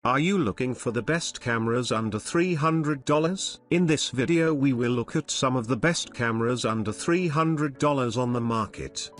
Are you looking for the best cameras under $300? In this video we will look at some of the best cameras under $300 on the market.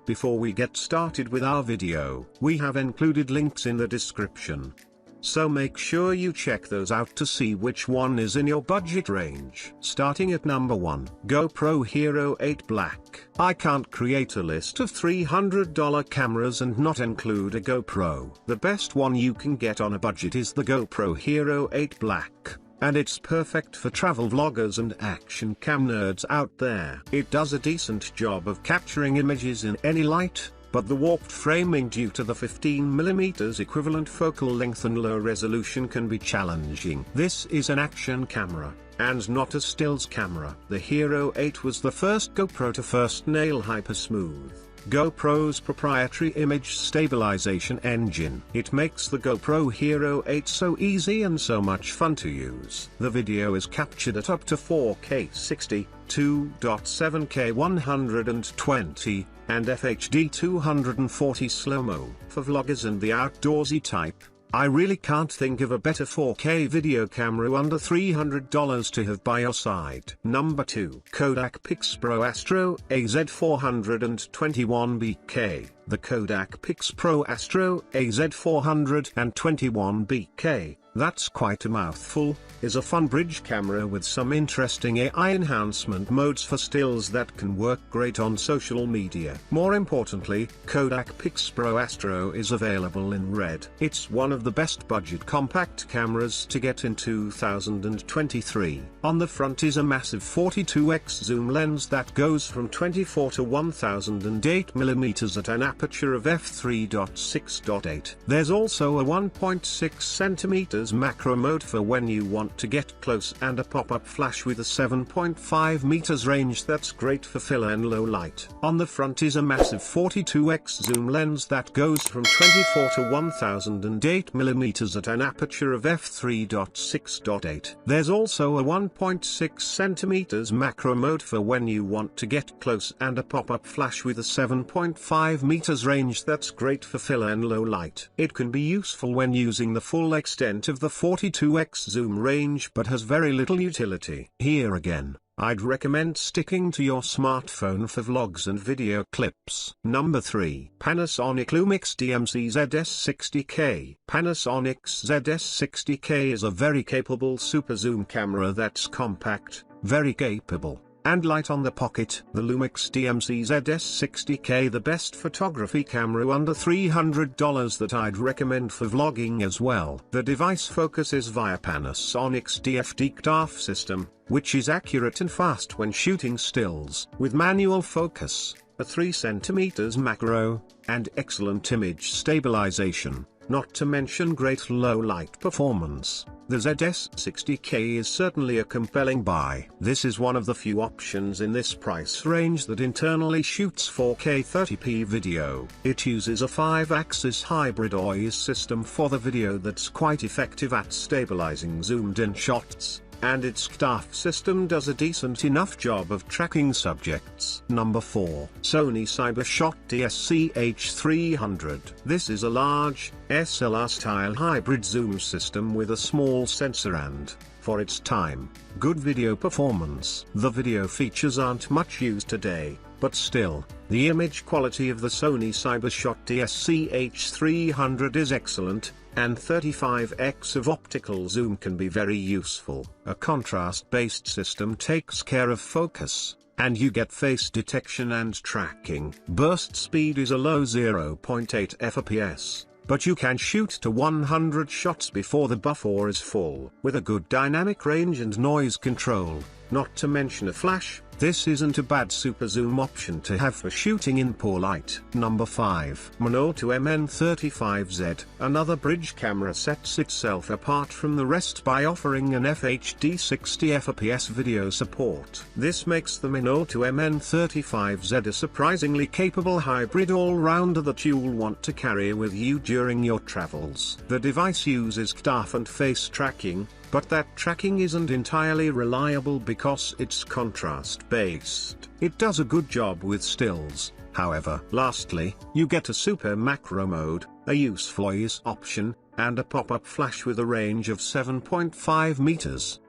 Before we get started with our video, we have included links in the description. So make sure you check those out to see which one is in your budget range. Starting at number 1, GoPro Hero 8 Black. I can't create a list of $300 cameras and not include a GoPro. The best one you can get on a budget is the GoPro Hero 8 Black. And it's perfect for travel vloggers and action cam nerds out there. It does a decent job of capturing images in any light, but the warped framing due to the 15mm equivalent focal length and low resolution can be challenging. This is an action camera, and not a stills camera. The Hero 8 was the first GoPro to first nail hypersmooth, GoPro's proprietary image stabilization engine. It makes the GoPro Hero 8 so easy and so much fun to use. The video is captured at up to 4K 60, 2.7K 120, and FHD 240 slow-mo. For vloggers and the outdoorsy type, I really can't think of a better 4K video camera under $300 to have by your side. Number 2. KODAK PIXPRO Astro AZ421BK. The KODAK PIXPRO Astro AZ421BK, that's quite a mouthful, is a fun bridge camera with some interesting AI enhancement modes for stills that can work great on social media. More importantly, KODAK PIXPRO Astro is available in red. It's one of the best budget compact cameras to get in 2023. On the front is a massive 42x zoom lens that goes from 24 to 1008mm at an aperture of f3.6.8. There's also a 1.6cm macro mode for when you want to get close, and a pop-up flash with a 7.5 meters range that's great for fill and low light. On the front is a massive 42x zoom lens that goes from 24 to 1008mm at an aperture of f3.6.8. There's also a 1.6cm macro mode for when you want to get close, and a pop-up flash with a 7.5 meters range that's great for fill and low light. It can be useful when using the full extent of the 42x zoom range but has very little utility. Here again, I'd recommend sticking to your smartphone for vlogs and video clips. Number 3. Panasonic Lumix DMC ZS60K. Panasonic's ZS60K is a very capable super zoom camera that's compact, very capable, and light on the pocket. The Lumix DMC ZS60K, the best photography camera under $300 that I'd recommend for vlogging as well. The device focuses via Panasonic's DFD KODAK system, which is accurate and fast when shooting stills, with manual focus, a 3cm macro, and excellent image stabilization, not to mention great low light performance. The ZS60K is certainly a compelling buy. This is one of the few options in this price range that internally shoots 4K 30p video. It uses a 5-axis hybrid OIS system for the video that's quite effective at stabilizing zoomed-in shots, and its KODAK system does a decent enough job of tracking subjects. Number 4. Sony CyberShot DSCH300. This is a large, SLR-style hybrid zoom system with a small sensor and, for its time, good video performance. The video features aren't much used today, but still, the image quality of the Sony CyberShot DSCH300 is excellent, and 35x of optical zoom can be very useful. A contrast-based system takes care of focus, and you get face detection and tracking. Burst speed is a low 0.8 fps, but you can shoot to 100 shots before the buffer is full. With a good dynamic range and noise control, not to mention a flash, this isn't a bad super zoom option to have for shooting in poor light. Number 5. Minolta MN35Z. Another bridge camera sets itself apart from the rest by offering an FHD 60fps video support. This makes the Minolta MN35Z a surprisingly capable hybrid all-rounder that you'll want to carry with you during your travels. The device uses KODAK and face tracking, but that tracking isn't entirely reliable because it's contrast-based. It does a good job with stills, however. Lastly, you get a super macro mode, a useful OIS option, and a pop-up flash with a range of 7.5 meters.